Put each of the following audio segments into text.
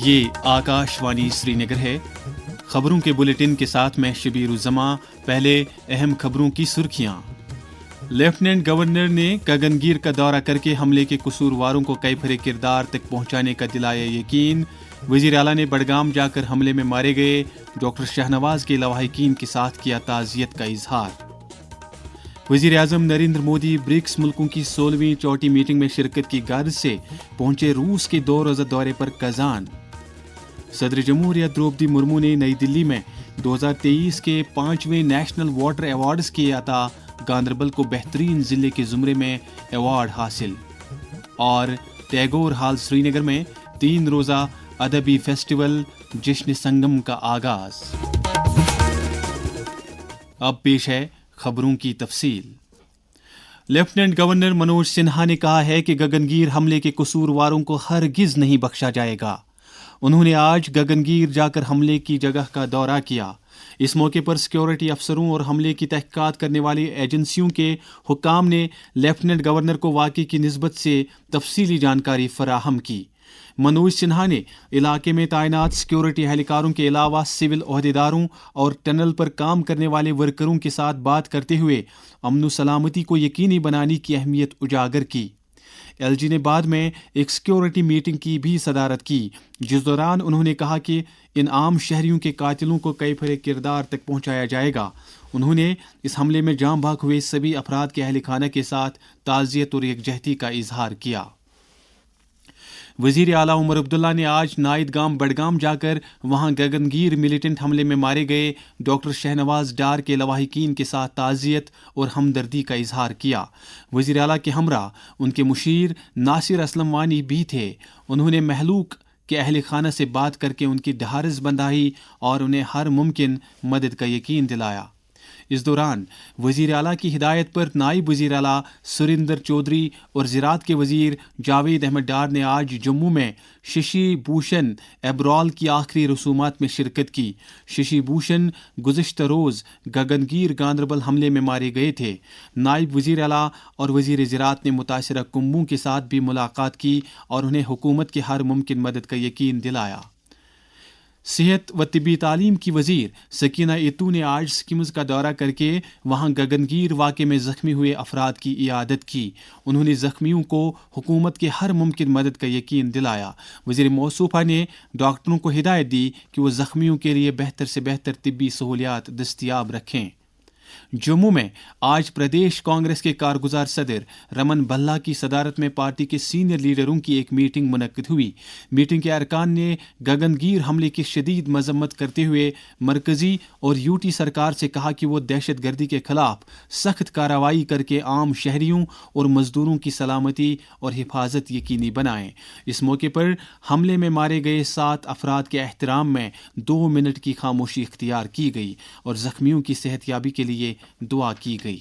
ये आकाशवाणी श्रीनगर है। खबरों के बुलेटिन के साथ मैं शबीर उज़्ज़मा। पहले अहम खबरों की सुर्खियां। लेफ्टिनेंट गवर्नर ने गगनगीर का दौरा करके हमले के कसूरवारों को कैफरे किरदार तक पहुंचाने का दिलाया यकीन। वज़ीर आला ने बडगाम जाकर हमले में मारे गए डॉक्टर शाहनवाज के लवाहिकीन के साथ किया ताज़ियत का इजहार। वज़ीर आज़म नरेंद्र मोदी ब्रिक्स मुल्कों की 16वीं चौथी मीटिंग में शिरकत की गर्ज से पहुंचे रूस के 2 रोज़ा दौरे पर कजान। सदर जमहूरियत द्रौपदी मुर्मू ने नई दिल्ली में 2023 के 5वें नेशनल वाटर अवार्ड्स किए अता। गांदरबल को बेहतरीन जिले के जुमरे में अवार्ड हासिल। और टैगोर हॉल श्रीनगर में 3 रोज़ा अदबी फेस्टिवल जश्न संगम का आगाज। अब पेश है खबरों की तफसील। लेफ्टिनेंट गवर्नर मनोज सिन्हा ने कहा है कि गगनगीर हमले के कसूरवारों को हरगिज नहीं बख्शा जाएगा। उन्होंने आज गगनगीर जाकर हमले की जगह का दौरा किया। इस मौके पर सिक्योरिटी अफसरों और हमले की तहकीकात करने वाली एजेंसियों के हुक्काम ने लेफ्टिनेंट गवर्नर को वाक़े की निस्बत से तफसीली जानकारी फराहम की। मनोज सिन्हा ने इलाके में तैनात सिक्योरिटी एहलकारों के अलावा सिविल ओहदेदारों और टनल पर काम करने वाले वर्करों के साथ बात करते हुए अमन सलामती को यकीनी बनाने की अहमियत उजागर की। एलजी ने बाद में एक सिक्योरिटी मीटिंग की भी सदारत की, जिस दौरान उन्होंने कहा कि इन आम शहरियों के कातिलों को कैफरे किरदार तक पहुंचाया जाएगा। उन्होंने इस हमले में जाम बहक हुए सभी अफराद के अहल खाना के साथ ताज़ियत और यकजहती का इजहार किया। वज़ीर आला उमर अब्दुल्ला ने आज नाइदगाम बडगाम जाकर वहां गगनगीर मिलिटेंट हमले में मारे गए डॉक्टर शाहनवाज डार के लवाहिकीन के साथ ताज़ियत और हमदर्दी का इजहार किया। वज़ीर आला के हमरा उनके मुशीर नासिर असलम वानी भी थे। उन्होंने महलूक के अहल खाना से बात करके उनकी ढारस बंधाई और उन्हें हर मुमकिन मदद का यकीन दिलाया। इस दौरान वज़ीर आला की हिदायत पर नायब वज़ीर आला सुरिंदर चौधरी और ज़राअत के वज़ीर जावेद अहमद डार ने आज जम्मू में शशि भूषण एब्रॉल की आखिरी रसूमात में शिरकत की। शशि भूषण गुज़िश्ता रोज़ गगनगीर गांदरबल हमले में मारे गए थे। नायब वज़ीर आला और वज़ीर ज़राअत ने मुतासिरा कुंबों के साथ भी मुलाकात की और उन्हें हुकूमत की हर मुमकिन मदद का यकीन दिलाया। सेहत व तिब्बी तालीम की वज़ीर सकीना इतू ने आज स्कीम्स का दौरा करके वहां गगनगीर वाक़े में ज़ख्मी हुए अफराद की इयादत की। उन्होंने ज़ख्मियों को हुकूमत की हर मुमकिन मदद का यकीन दिलाया। वज़ीर मौसूफ़ा ने डॉक्टरों को हिदायत दी कि वो ज़ख्मियों के लिए बेहतर से बेहतर तिब्बी सहूलियात दस्तियाब रखें। जम्मू में आज प्रदेश कांग्रेस के कारगुजार सदर रमन भल्ला की सदारत में पार्टी के सीनियर लीडरों की एक मीटिंग मुनक्किद हुई। मीटिंग के अरकान ने गगनगीर हमले की शदीद मजम्मत करते हुए मरकजी और यूटी सरकार से कहा कि वो दहशत गर्दी के खिलाफ सख्त कार्रवाई करके आम शहरियों और मजदूरों की सलामती और हिफाजत यकीनी बनाएं। इस मौके पर हमले में मारे गए 7 अफराद के एहतराम में 2 मिनट की खामोशी इख्तियार की गई और जख्मियों की सेहतयाबी के लिए दुआ की गई।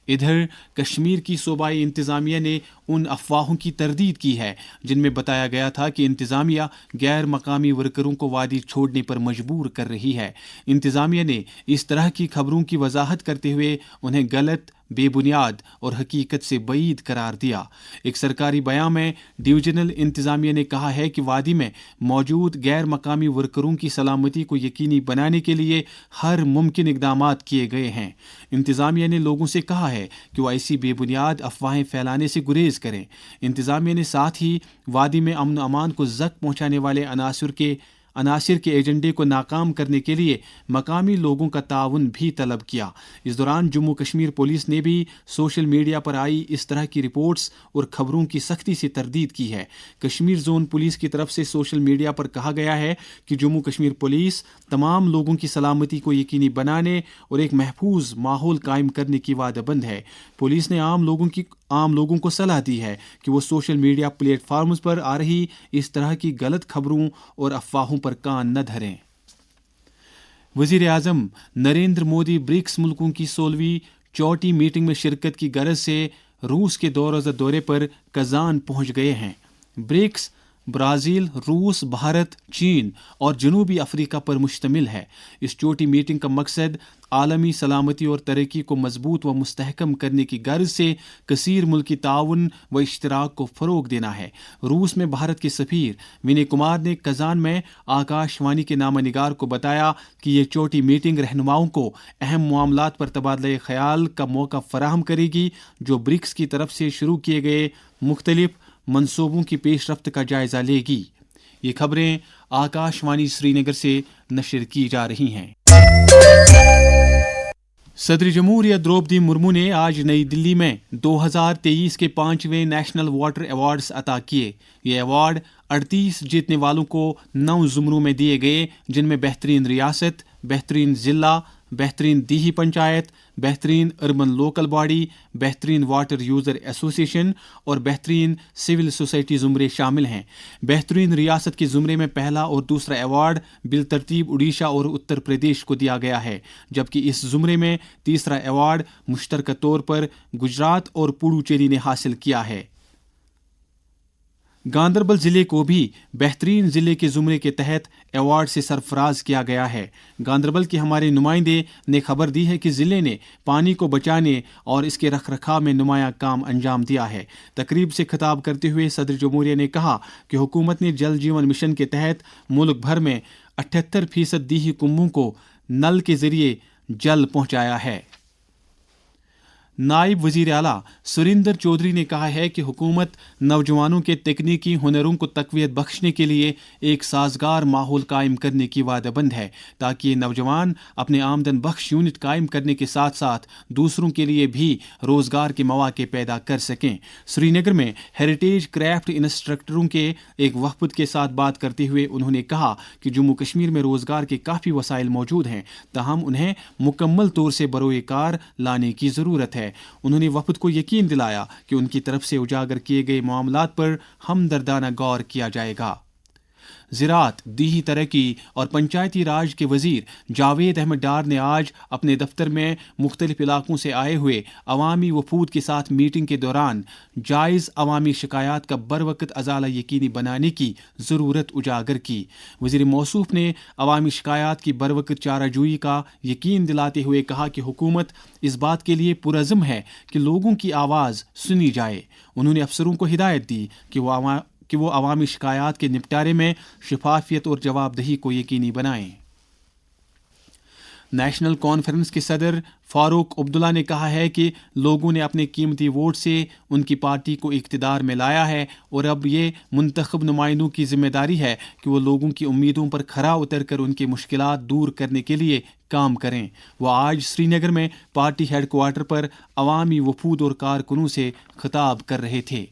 इधर कश्मीर की सूबाई इंतजामिया ने उन अफवाहों की तरदीद की है जिनमें बताया गया था कि इंतजामिया गैर मकामी वर्करों को वादी छोड़ने पर मजबूर कर रही है। इंतजामिया ने इस तरह की खबरों की वजाहत करते हुए उन्हें गलत, बेबुनियाद और हकीकत से बईद करार दिया। एक सरकारी बयान में डिवीजनल इंतजामिया ने कहा है कि वादी में मौजूद गैर मकामी वर्करों की सलामती को यकीनी बनाने के लिए हर मुमकिन इकदामात किए गए हैं। इंतजामिया ने लोगों से कहा है कि वो ऐसी बेबुनियाद अफवाहें फैलाने से गुरेज करें। इंतजामिया ने साथ ही वादी में अमन अमान को जख्म पहुंचाने वाले अनासिर के एजेंडे को नाकाम करने के लिए मकामी लोगों का ताउन भी तलब किया। इस दौरान जम्मू कश्मीर पुलिस ने भी सोशल मीडिया पर आई इस तरह की रिपोर्ट्स और खबरों की सख्ती से तरदीद की है। कश्मीर जोन पुलिस की तरफ से सोशल मीडिया पर कहा गया है कि जम्मू कश्मीर पुलिस तमाम लोगों की सलामती को यकीनी बनाने और एक महफूज माहौल कायम करने की वादाबंद है। पुलिस ने आम लोगों को सलाह दी है कि वो सोशल मीडिया प्लेटफार्म्स पर आ रही इस तरह की गलत खबरों और अफवाहों पर कान न धरें। वज़ीर आज़म नरेंद्र मोदी ब्रिक्स मुल्कों की 16वीं चौथी मीटिंग में शिरकत की गरज से रूस के 2 रोज़ा दौरे पर कजान पहुंच गए हैं। ब्रिक्स ब्राज़ील, रूस, भारत, चीन और जनूबी अफ्रीका पर मुश्तमिल है। इस चोटी मीटिंग का मकसद आलमी सलामती और तरक्की को मजबूत व मुस्तहकम करने की गर्ज से कसीर मुल्की ताउन व इश्तराक को फ़रोग देना है। रूस में भारत के सफ़ीर विनय कुमार ने कज़ान में आकाशवाणी के नामानिगार को बताया कि ये चोटी मीटिंग रहनुमाओं को अहम मामलात पर तबादला ख्याल का मौका फराहम करेगी, जो ब्रिक्स की तरफ से शुरू किए गए मुख्तलिफ मंसूबों की पेशरफ्त का जायजा लेगी। ये खबरें आकाशवाणी श्रीनगर से नशर की जा रही हैं। सदर जमहूरिया द्रौपदी मुर्मू ने आज नई दिल्ली में 2023 के 5वें नेशनल वाटर अवार्ड्स अता किए। ये अवार्ड 38 जीतने वालों को 9 ज़ुमरों में दिए गए, जिनमें बेहतरीन रियासत, बेहतरीन ज़िला, बेहतरीन दीही पंचायत, बेहतरीन अर्बन लोकल बॉडी, बेहतरीन वाटर यूज़र एसोसिएशन और बेहतरीन सिविल सोसाइटी ज़ुमरे शामिल हैं। बेहतरीन रियासत के ज़ुमरे में पहला और दूसरा अवार्ड बिलतरतीब उड़ीसा और उत्तर प्रदेश को दिया गया है, जबकि इस ज़ुमरे में तीसरा अवार्ड मुश्तरका तौर पर गुजरात और पुडुचेरी ने हासिल किया है। गांदरबल जिले को भी बेहतरीन जिले के ज़ुमरे के तहत अवार्ड से सरफराज किया गया है। गांदरबल के हमारे नुमाइंदे ने खबर दी है कि ज़िले ने पानी को बचाने और इसके रखरखाव में नुमाया काम अंजाम दिया है। तकरीब से खिताब करते हुए सदर जमहूरिया ने कहा कि हुकूमत ने जल जीवन मिशन के तहत मुल्क भर में 78% दीही कुंभों को नल के जरिए जल पहुँचाया है। नायब वजीर आला सुरिंदर चौधरी ने कहा है कि हुकूमत नौजवानों के तकनीकी हुनरों को तकवीत बख्शने के लिए एक साजगार माहौल कायम करने की वादाबंद है, ताकि ये नौजवान अपने आमदन बख्श यूनिट कायम करने के साथ साथ दूसरों के लिए भी रोज़गार के मौके पैदा कर सकें। श्रीनगर में हेरिटेज क्राफ्ट इंस्ट्रक्टरों के एक वफद के साथ बात करते हुए उन्होंने कहा कि जम्मू कश्मीर में रोज़गार के काफ़ी वसाइल मौजूद हैं, ताहम उन्हें मुकम्मल तौर से बरोए कार लाने की ज़रूरत है। उन्होंने वफद को यकीन दिलाया कि उनकी तरफ से उजागर किए गए मामलात पर हमदर्दाना गौर किया जाएगा। ज़राअत, दीही तरक्की और पंचायती राज के वजीर जावेद अहमद डार ने आज अपने दफ्तर में मुख्तलिफ इलाकों से आए हुए अवामी वफूद के साथ मीटिंग के दौरान जायज़ अवामी शिकायत का बरवक़्त अजाला यकीनी बनाने की ज़रूरत उजागर की। वज़ीर मौसूफ ने अवामी शिकायत की बरवक़्त चाराजोई का यकीन दिलाते हुए कहा कि हुकूमत इस बात के लिए पुरज़्म है कि लोगों की आवाज़ सुनी जाए। उन्होंने अफसरों को हिदायत दी कि वो अवामी शिकायत के निपटारे में शफाफियत और जवाबदही को यकीनी बनाएं। नेशनल कॉन्फ्रेंस के सदर फारूक अब्दुल्ला ने कहा है कि लोगों ने अपने कीमती वोट से उनकी पार्टी को इक़्तिदार में लाया है और अब ये मुंतखब नुमाइंदों की जिम्मेदारी है कि वो लोगों की उम्मीदों पर खरा उतरकर उनकी मुश्किलात दूर करने के लिए काम करें। वह आज श्रीनगर में पार्टी हेडक्वार्टर पर अवामी वफूद और कारकुनों से खिताब कर रहे थे।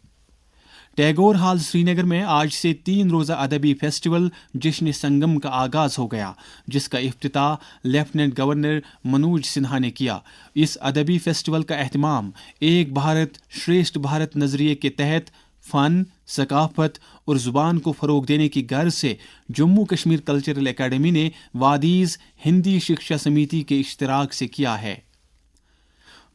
टैगोर हॉल श्रीनगर में आज से 3 रोज़ा अदबी फेस्टिवल जश्न संगम का आगाज़ हो गया, जिसका इफ्तिताह लेफ्टिनेंट गवर्नर मनोज सिन्हा ने किया। इस अदबी फेस्टिवल का एहतमाम एक भारत श्रेष्ठ भारत नज़रिए के तहत फ़न, सकाफ़त और ज़ुबान को फ़रोग देने की गर्ज से जम्मू कश्मीर कल्चरल एकेडमी ने वादीज़ हिंदी शिक्षा समिति के इश्तराक से किया है।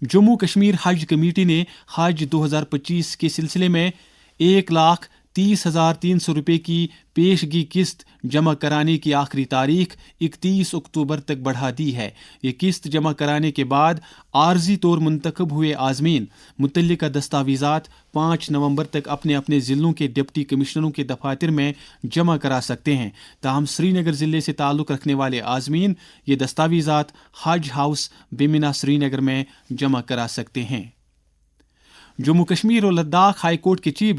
जम्मू कश्मीर हज कमेटी ने हज 2025 के सिलसिले में 1,30,300 रुपये की पेशगी किस्त जमा कराने की आखिरी तारीख 31 अक्टूबर तक बढ़ा दी है। ये किस्त जमा कराने के बाद आर्जी तौर मुंतखब हुए आज़मीन मुतल्लिका दस्तावेज़ात 5 नवंबर तक अपने अपने ज़िलों के डिप्टी कमिश्नरों के दफातर में जमा करा सकते हैं। ताहम श्रीनगर ज़िले से ताल्लुक़ रखने वाले आज़मीन ये दस्तावेज़ात हज हाउस बिमिना श्रीनगर में जमा करा सकते हैं। जम्मू कश्मीर और लद्दाख हाई कोर्ट के चीफ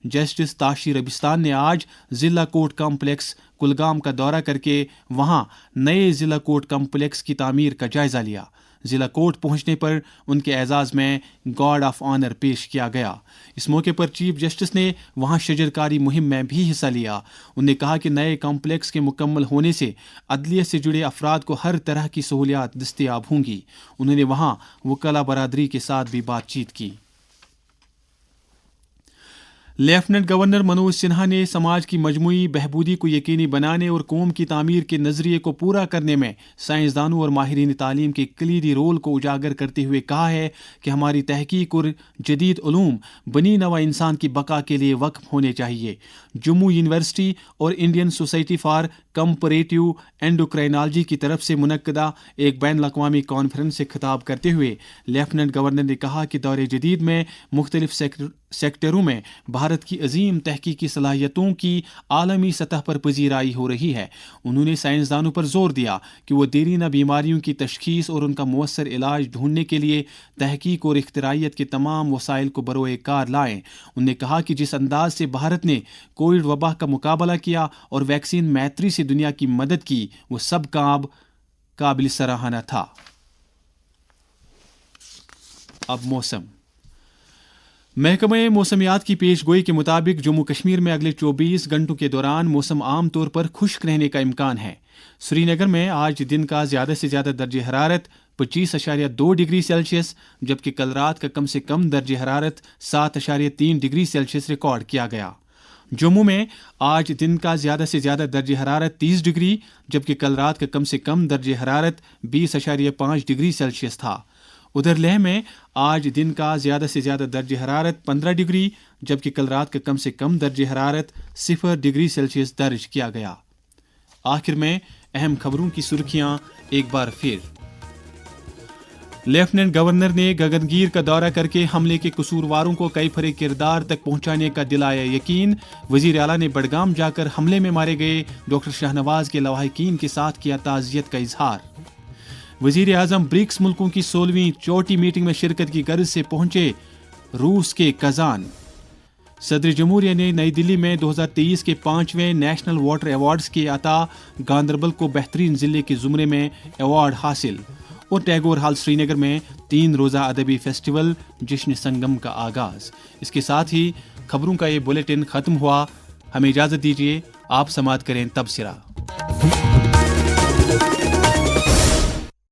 जस्टिस ताशीर रबिस्तान ने आज ज़िला कोर्ट कॉम्प्लेक्स कुलगाम का दौरा करके वहां नए ज़िला कोर्ट कॉम्प्लेक्स की तामीर का जायज़ा लिया। ज़िला कोर्ट पहुंचने पर उनके एजाज़ में गार्ड ऑफ ऑनर पेश किया गया। इस मौके पर चीफ जस्टिस ने वहां शजरकारी मुहिम में भी हिस्सा लिया। उन्होंने कहा कि नए कॉम्प्लेक्स के मुकम्मल होने से अदलिया से जुड़े अफराद को हर तरह की सहूलियात दस्तयाब होंगी। उन्होंने वहां वकला बरादरी के साथ भी बातचीत की। لیفٹننٹ گورنر منوج سنہا نے سماج کی مجموعی بہبودی کو یقینی بنانے اور قوم کی تعمیر کے نظریے کو پورا کرنے میں سائنسدانوں اور ماہرین تعلیم کے کلیدی رول کو اجاگر کرتے ہوئے کہا ہے کہ ہماری تحقیق اور جدید علوم بنی نوع انسان کی بقا کے لیے وقف ہونے چاہیے۔ جموں یونیورسٹی اور انڈین سوسائٹی فار کمپریٹیو اینڈوکرائنالوجی کی طرف سے منعقدہ ایک بین الاقوامی کانفرنس سے خطاب کرتے ہوئے لیفٹننٹ گورنر نے کہا کہ دور جدید میں مختلف سیکٹروں میں بھارت کی عظیم تحقیقی صلاحیتوں کی عالمی سطح پر پذیرائی ہو رہی ہے۔ انہوں نے سائنسدانوں پر زور دیا کہ وہ دیرینہ بیماریوں کی تشخیص اور ان کا مؤثر علاج ڈھونڈنے کے لیے تحقیق اور اختراعیت کے تمام وسائل کو بروئے کار لائیں۔ انہوں نے کہا کہ جس انداز سے بھارت نے کووڈ وبا کا مقابلہ کیا اور ویکسین میتری سے دنیا کی مدد کی، وہ سب کا قابل سراہنا تھا۔ اب موسم۔ محکمہ موسمیات کی پیش گوئی کے مطابق جموں کشمیر میں اگلے 24 گھنٹوں کے دوران موسم عام طور پر خشک رہنے کا امکان ہے۔ سری نگر میں آج دن کا زیادہ سے زیادہ درجہ حرارت 25.2 ڈگری سیلسیس جبکہ کل رات کا کم سے کم درجہ حرارت 7.3 ڈگری سیلسیس ریکارڈ کیا گیا۔ جموں میں آج دن کا زیادہ سے زیادہ درجہ حرارت 30 ڈگری جبکہ کل رات کا کم سے کم درجہ حرارت 20.5 ڈگری سیلسیس تھا۔ ادھر لیہ میں آج دن کا زیادہ سے زیادہ درجہ حرارت 15 ڈگری جبکہ کل رات کا کم سے کم درجہ حرارت 0 ڈگری سیلسیس درج کیا گیا۔ آخر میں اہم خبروں کی سرخیاں ایک بار پھر۔ لیفٹننٹ گورنر نے گگنگیر کا دورہ کر کے حملے کے قصورواروں کو کیفر کردار تک پہنچانے کا دلایا یقین۔ وزیر اعلیٰ نے بڈگام جا کر حملے میں مارے گئے ڈاکٹر شاہنواز کے لواحقین کے ساتھ کیا تعزیت کا اظہار۔ وزیر اعظم برکس ملکوں کی 16ویں چوٹی میٹنگ میں شرکت کی غرض سے پہنچے روس کے کازان۔ صدر جمہوریہ نے نئی دلی میں 2023 کے 5ویں نیشنل واٹر ایوارڈز کے عطا گاندربل کو بہترین ضلع کے زمرے میں ایوارڈ حاصل۔ اور ٹیگور ہال سری نگر میں 3 روزہ ادبی فیسٹیول جشن سنگم کا آغاز۔ اس کے ساتھ ہی خبروں کا یہ بلیٹن ختم ہوا۔ ہمیں اجازت دیجیے، آپ سماعت کریں تبصرہ۔